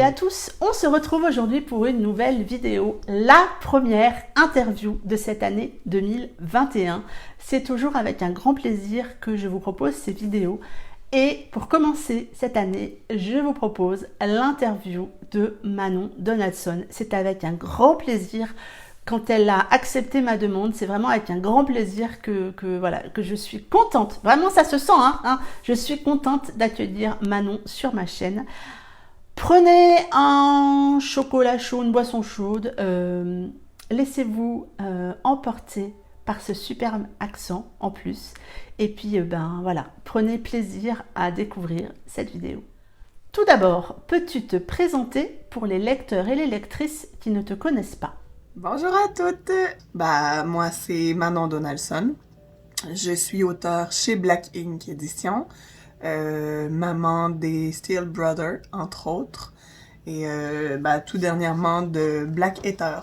à tous, on se retrouve aujourd'hui pour une nouvelle vidéo, la première interview de cette année 2021. C'est toujours avec un grand plaisir que je vous propose ces vidéos. Et pour commencer cette année, je vous propose l'interview de Manon Donaldson. C'est avec un grand plaisir quand elle a accepté ma demande. C'est vraiment avec un grand plaisir que je suis contente. Vraiment, ça se sent, je suis contente d'accueillir Manon sur ma chaîne. Prenez un chocolat chaud, une boisson chaude. Laissez-vous emporter par ce superbe accent en plus. Et puis, prenez plaisir à découvrir cette vidéo. Tout d'abord, peux-tu te présenter pour les lecteurs et les lectrices qui ne te connaissent pas? Bonjour à toutes! Moi, c'est Manon Donaldson. Je suis auteure chez Black Ink Édition, maman des Steel Brothers, entre autres, et tout dernièrement de Black Ether.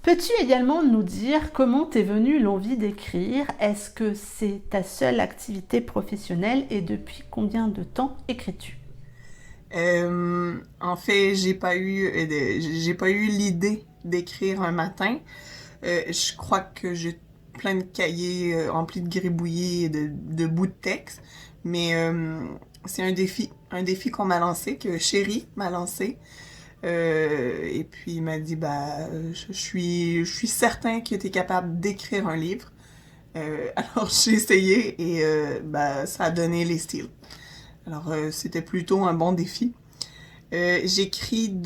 Peux-tu également nous dire comment t'es venue l'envie d'écrire? Est-ce que c'est ta seule activité professionnelle et depuis combien de temps écris-tu? En fait, j'ai pas eu l'idée d'écrire un matin. Je crois que j'ai plein de cahiers remplis de gribouillis et de bouts de texte, mais c'est un défi qu'on m'a lancé, que Chéri m'a lancé. Et puis il m'a dit je suis certain que tu es capable d'écrire un livre. Alors j'ai essayé et ça a donné les styles. Alors c'était plutôt un bon défi. J'écris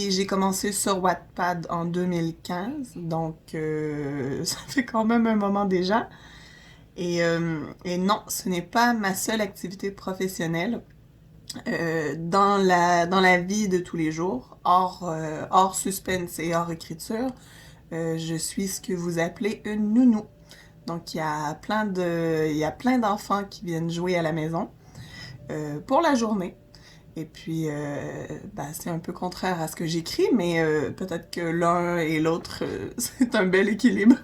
j'ai commencé sur Wattpad en 2015, donc ça fait quand même un moment déjà. Et non, ce n'est pas ma seule activité professionnelle. Dans la vie de tous les jours, hors suspense et hors écriture, je suis ce que vous appelez une nounou. Donc il y a plein d'enfants qui viennent jouer à la maison pour la journée. Et puis, c'est un peu contraire à ce que j'écris, mais peut-être que l'un et l'autre, c'est un bel équilibre.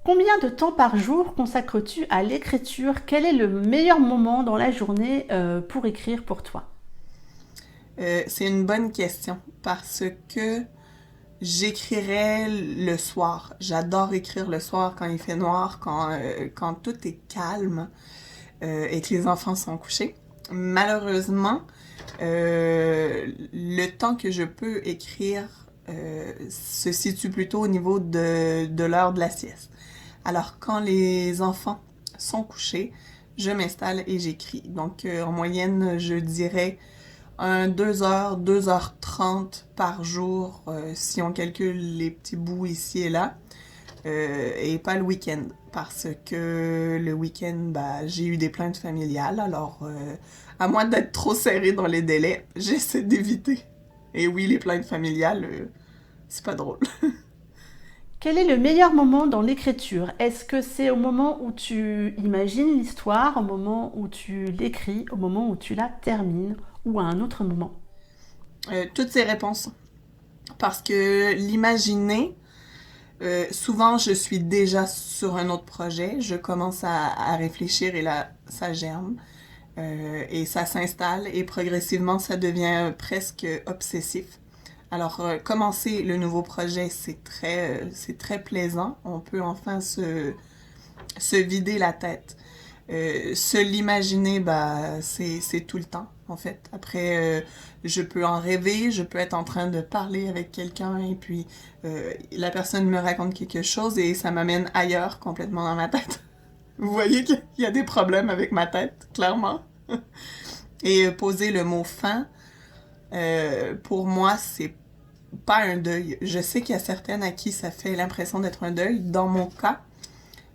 Combien de temps par jour consacres-tu à l'écriture? Quel est le meilleur moment dans la journée pour écrire pour toi? C'est une bonne question parce que j'écrirais le soir. J'adore écrire le soir quand il fait noir, quand tout est calme et que les enfants sont couchés. Malheureusement, le temps que je peux écrire se situe plutôt au niveau de l'heure de la sieste. Alors, quand les enfants sont couchés, je m'installe et j'écris. Donc, en moyenne, je dirais 2h30 par jour, si on calcule les petits bouts ici et là, et pas le week-end. Parce que le week-end, j'ai eu des plaintes familiales, alors à moins d'être trop serré dans les délais, j'essaie d'éviter. Et oui, les plaintes familiales, c'est pas drôle. Quel est le meilleur moment dans l'écriture? Est-ce que c'est au moment où tu imagines l'histoire, au moment où tu l'écris, au moment où tu la termines, ou à un autre moment? Toutes ces réponses. Parce que l'imaginer, souvent je suis déjà sur un autre projet, je commence à réfléchir et là, ça germe. Et ça s'installe et progressivement ça devient presque obsessif. Alors commencer le nouveau projet, c'est très plaisant. On peut enfin se vider la tête. Se l'imaginer, c'est tout le temps en fait. Après, je peux en rêver, je peux être en train de parler avec quelqu'un et puis la personne me raconte quelque chose et ça m'amène ailleurs complètement dans ma tête. Vous voyez qu'il y a des problèmes avec ma tête, clairement. Et poser le mot fin, pour moi, c'est pas un deuil. Je sais qu'il y a certaines à qui ça fait l'impression d'être un deuil. Dans mon cas,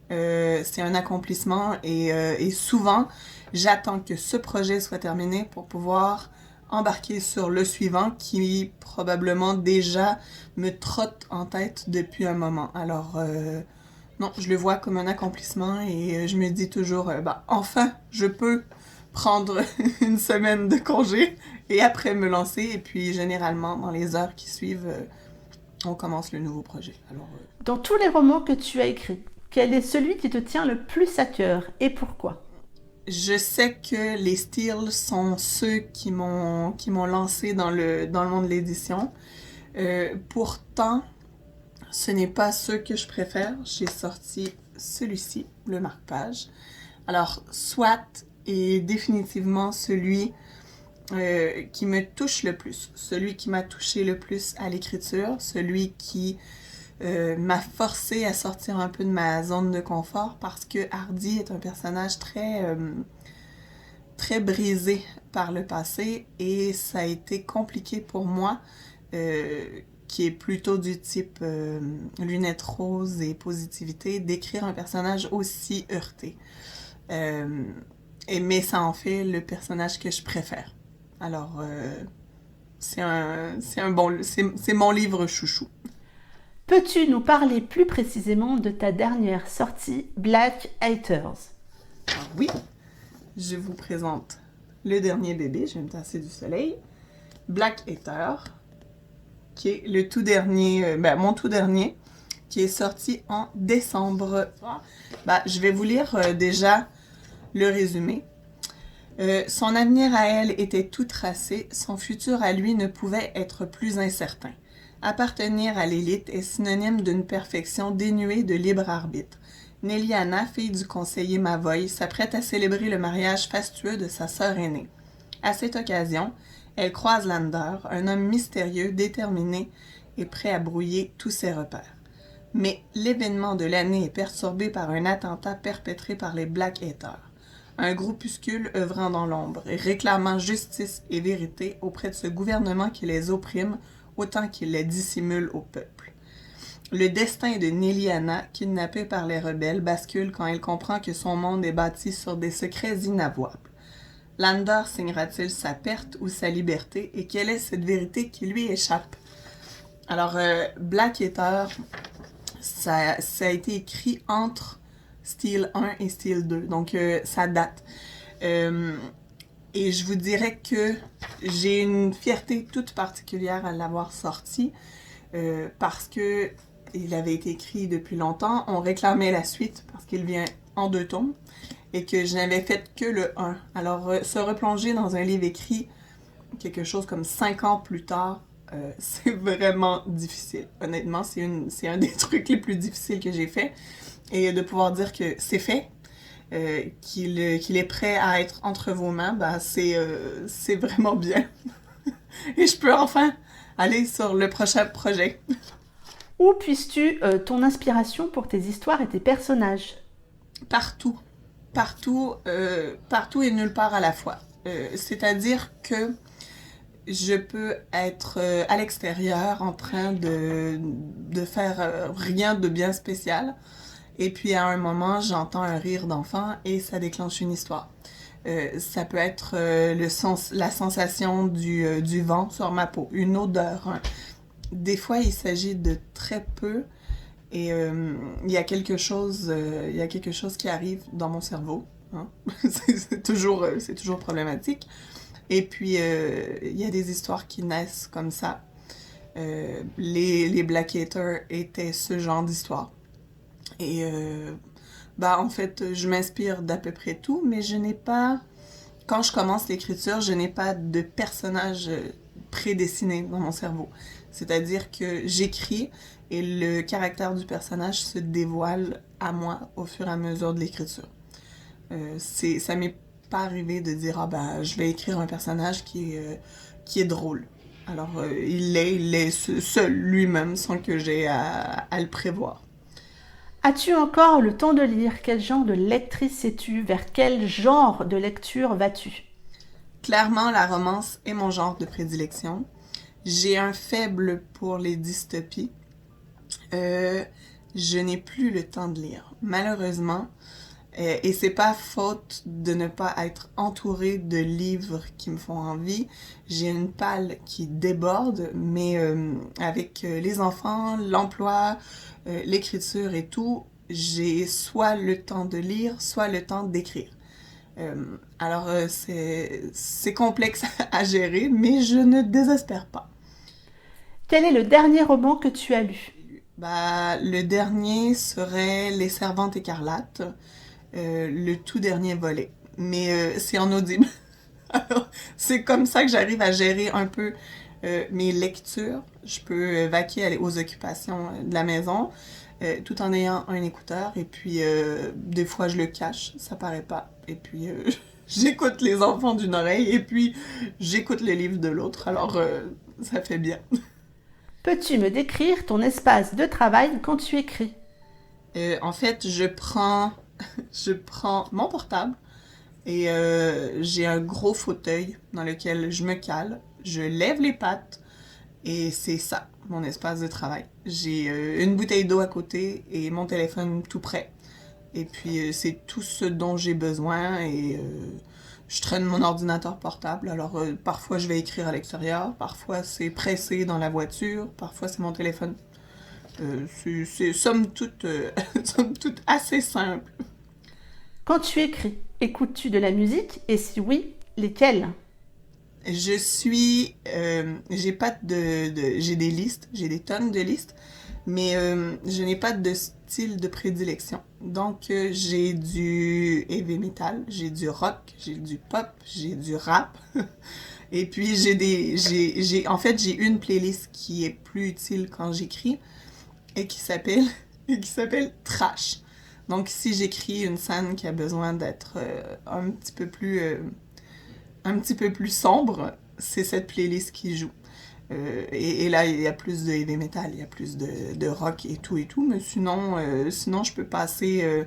c'est un accomplissement et souvent, j'attends que ce projet soit terminé pour pouvoir embarquer sur le suivant qui probablement déjà me trotte en tête depuis un moment. Alors, non, je le vois comme un accomplissement et je me dis toujours, enfin, je peux prendre une semaine de congé et après me lancer. Et puis, généralement, dans les heures qui suivent, on commence le nouveau projet. Alors, Dans tous les romans que tu as écrits, quel est celui qui te tient le plus à cœur et pourquoi? Je sais que les styles sont ceux qui m'ont lancé dans le monde de l'édition. Pourtant, ce n'est pas ceux que je préfère. J'ai sorti celui-ci, le marque-page. Alors, soit est définitivement celui qui me touche le plus, celui qui m'a touché le plus à l'écriture, celui qui m'a forcé à sortir un peu de ma zone de confort parce que Hardy est un personnage très brisé par le passé et ça a été compliqué pour moi qui est plutôt du type lunettes roses et positivité, d'écrire un personnage aussi heurté. Mais ça en fait le personnage que je préfère. Alors, c'est mon livre chouchou. Peux-tu nous parler plus précisément de ta dernière sortie, Black Haters? Alors oui, je vous présente le dernier bébé, je vais me tasser du soleil, Black Hater, qui est le tout dernier, mon tout dernier, qui est sorti en décembre. Je vais vous lire déjà le résumé. Son avenir à elle était tout tracé, son futur à lui ne pouvait être plus incertain. Appartenir à l'élite est synonyme d'une perfection dénuée de libre arbitre. Nelliana, fille du conseiller Mavoy, s'apprête à célébrer le mariage fastueux de sa sœur aînée. À cette occasion, elle croise Lander, un homme mystérieux, déterminé et prêt à brouiller tous ses repères. Mais l'événement de l'année est perturbé par un attentat perpétré par les Black Haters, un groupuscule œuvrant dans l'ombre et réclamant justice et vérité auprès de ce gouvernement qui les opprime autant qu'il les dissimule au peuple. Le destin de Nelliana, kidnappée par les rebelles, bascule quand elle comprend que son monde est bâti sur des secrets inavouables. Lander signera-t-il sa perte ou sa liberté et quelle est cette vérité qui lui échappe? Alors, Black Hater, ça a été écrit entre Steel 1 et Steel 2, donc ça date. Et je vous dirais que j'ai une fierté toute particulière à l'avoir sorti parce que il avait été écrit depuis longtemps. On réclamait la suite parce qu'il vient en 2 tomes et que je n'avais fait que le 1. Alors, se replonger dans un livre écrit quelque chose comme 5 ans plus tard, c'est vraiment difficile. Honnêtement, c'est un des trucs les plus difficiles que j'ai fait. Et de pouvoir dire que c'est fait, qu'il est prêt à être entre vos mains, c'est vraiment bien. Et je peux enfin aller sur le prochain projet. Où puisses-tu ton inspiration pour tes histoires et tes personnages? Partout. Partout et nulle part à la fois. C'est-à-dire que je peux être à l'extérieur en train de faire rien de bien spécial. Et puis à un moment, j'entends un rire d'enfant et ça déclenche une histoire. Ça peut être la sensation du vent sur ma peau, une odeur. Hein. Des fois, il s'agit de très peu et il y a quelque chose qui arrive dans mon cerveau. Hein. c'est toujours problématique. Et puis, il y a des histoires qui naissent comme ça. Les Black Haters étaient ce genre d'histoire. Et en fait, je m'inspire d'à peu près tout, mais quand je commence l'écriture, je n'ai pas de personnage prédestiné dans mon cerveau. C'est-à-dire que j'écris et le caractère du personnage se dévoile à moi au fur et à mesure de l'écriture. Ça m'est pas arrivé de dire je vais écrire un personnage qui est drôle. Alors il est seul lui-même sans que j'ai à le prévoir. As-tu encore le temps de lire? Quel genre de lectrice es-tu? Vers quel genre de lecture vas-tu? Clairement, la romance est mon genre de prédilection. J'ai un faible pour les dystopies. Je n'ai plus le temps de lire, malheureusement. Et c'est pas faute de ne pas être entourée de livres qui me font envie. J'ai une palle qui déborde, mais avec les enfants, l'emploi, l'écriture et tout, j'ai soit le temps de lire, soit le temps d'écrire. Alors c'est complexe à gérer, mais je ne désespère pas. Quel est le dernier roman que tu as lu? Le dernier serait Les Servantes écarlates. Le tout dernier volet. mais c'est en audible. Alors, c'est comme ça que j'arrive à gérer un peu mes lectures. Je peux vaquer aux occupations de la maison tout en ayant un écouteur. Et puis, des fois, je le cache, ça paraît pas. Et puis, j'écoute les enfants d'une oreille et puis j'écoute le livre de l'autre. Alors, ça fait bien. Peux-tu me décrire ton espace de travail quand tu écris? En fait, je prends mon portable et j'ai un gros fauteuil dans lequel je me cale. Je lève les pattes et c'est ça, mon espace de travail. J'ai une bouteille d'eau à côté et mon téléphone tout près. Et puis c'est tout ce dont j'ai besoin et je traîne mon ordinateur portable. Alors parfois je vais écrire à l'extérieur, parfois c'est pressé dans la voiture, parfois c'est mon téléphone. C'est somme toute assez simple. Quand tu écris, écoutes-tu de la musique et si oui, lesquelles? J'ai pas j'ai des listes, j'ai des tonnes de listes, mais je n'ai pas de style de prédilection. Donc j'ai du heavy metal, j'ai du rock, j'ai du pop, j'ai du rap. Et puis en fait j'ai une playlist qui est plus utile quand j'écris et qui s'appelle Trash. Donc si j'écris une scène qui a besoin d'être un petit peu plus sombre, c'est cette playlist qui joue. Et là, il y a plus de heavy metal, il y a plus de rock et tout, mais sinon je peux passer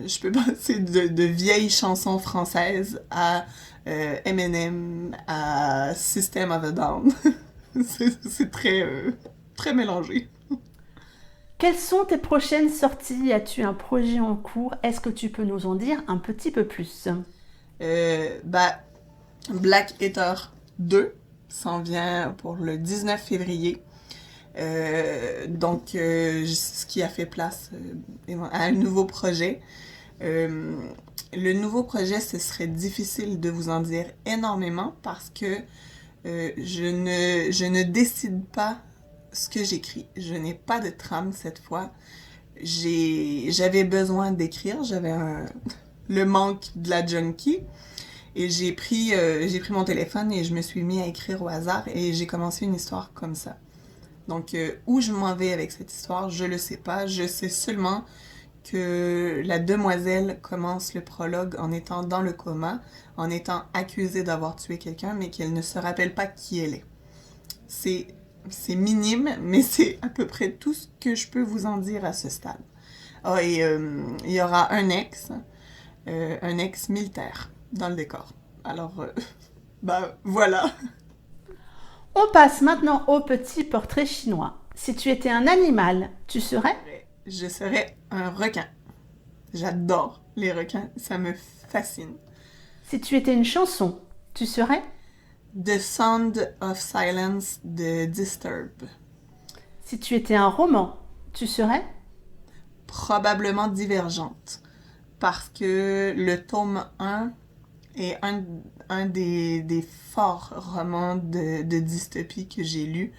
de vieilles chansons françaises à Eminem, à System of a Down. C'est très mélangé. Quelles sont tes prochaines sorties? As-tu un projet en cours? Est-ce que tu peux nous en dire un petit peu plus? Bah, Black Eater 2 s'en vient pour le 19 février. Donc, ce qui a fait place à un nouveau projet. Le nouveau projet, ce serait difficile de vous en dire énormément parce que je ne décide pas ce que j'écris. Je n'ai pas de trame cette fois. J'avais besoin d'écrire, le manque de la junkie. Et j'ai pris mon téléphone et je me suis mis à écrire au hasard et j'ai commencé une histoire comme ça. Donc, où je m'en vais avec cette histoire, je le sais pas. Je sais seulement que la demoiselle commence le prologue en étant dans le coma, en étant accusée d'avoir tué quelqu'un, mais qu'elle ne se rappelle pas qui elle est. C'est minime, mais c'est à peu près tout ce que je peux vous en dire à ce stade. Ah, et il y aura un ex militaire dans le décor. Alors, bah voilà. On passe maintenant au petit portrait chinois. Si tu étais un animal, tu serais? Je serais un requin. J'adore les requins, ça me fascine. Si tu étais une chanson, tu serais? The Sound of Silence de Disturbed. Si tu étais un roman, tu serais? Probablement Divergente. Parce que le tome 1 est un des forts romans de dystopie que j'ai lu.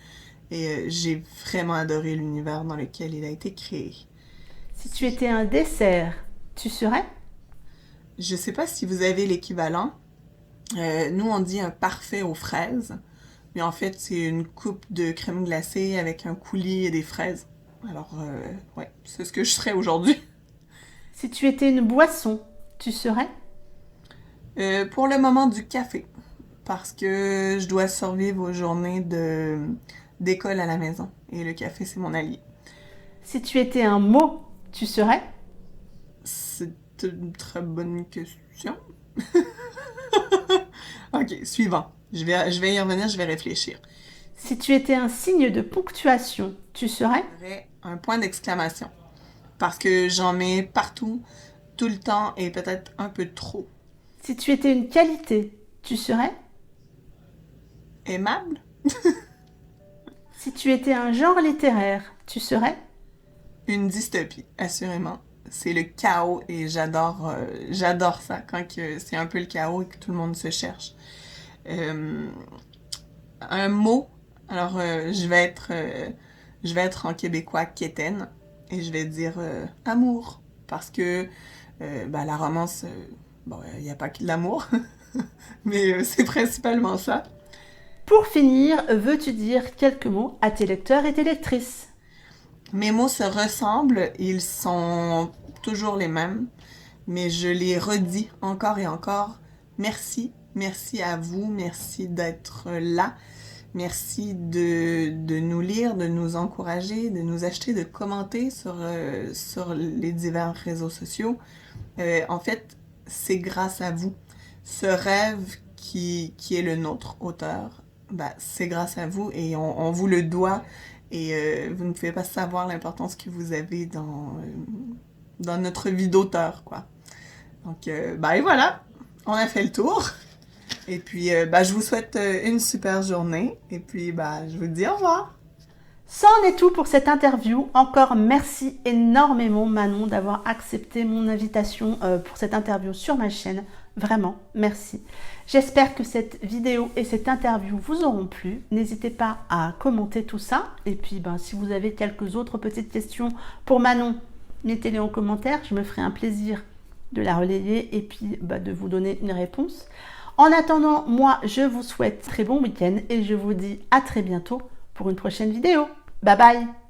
Et j'ai vraiment adoré l'univers dans lequel il a été créé. Si tu étais un dessert, tu serais? Je sais pas si vous avez l'équivalent. Nous, on dit un parfait aux fraises. Mais en fait, c'est une coupe de crème glacée avec un coulis et des fraises. Alors, ouais, c'est ce que je serais aujourd'hui. Si tu étais une boisson, tu serais? Pour le moment, du café. Parce que je dois survivre aux journées d'école à la maison. Et le café, c'est mon allié. Si tu étais un mot, tu serais? C'est une très bonne question. Ok, suivant. Je vais y revenir, je vais réfléchir. Si tu étais un signe de ponctuation, tu serais? J'aurais un point d'exclamation. Parce que j'en mets partout, tout le temps et peut-être un peu trop. Si tu étais une qualité, tu serais? Aimable? Si tu étais un genre littéraire, tu serais? Une dystopie, assurément. C'est le chaos et j'adore ça quand c'est un peu le chaos et que tout le monde se cherche. Un mot, alors je vais être en québécois quétaine et je vais dire amour parce que la romance bon, il n'y a pas que de l'amour, mais c'est principalement ça. Pour finir, veux-tu dire quelques mots à tes lecteurs et tes lectrices? Mes mots se ressemblent, ils sont toujours les mêmes, mais je les redis encore et encore. Merci, merci à vous, merci d'être là, merci de nous lire, de nous encourager, de nous acheter, de commenter sur les divers réseaux sociaux. En fait, c'est grâce à vous. Ce rêve qui est le nôtre, auteur, bah, c'est grâce à vous et on vous le doit. Et vous ne pouvez pas savoir l'importance que vous avez dans notre vie d'auteur, quoi. Donc, bah, et voilà, on a fait le tour. Et puis, bah, je vous souhaite une super journée. Et puis, bah, je vous dis au revoir. Ça en est tout pour cette interview. Encore merci énormément Manon d'avoir accepté mon invitation pour cette interview sur ma chaîne. Vraiment, merci. J'espère que cette vidéo et cette interview vous auront plu. N'hésitez pas à commenter tout ça. Et puis, si vous avez quelques autres petites questions pour Manon, mettez-les en commentaire. Je me ferai un plaisir de la relayer et puis de vous donner une réponse. En attendant, moi, je vous souhaite un très bon week-end et je vous dis à très bientôt pour une prochaine vidéo. Bye bye!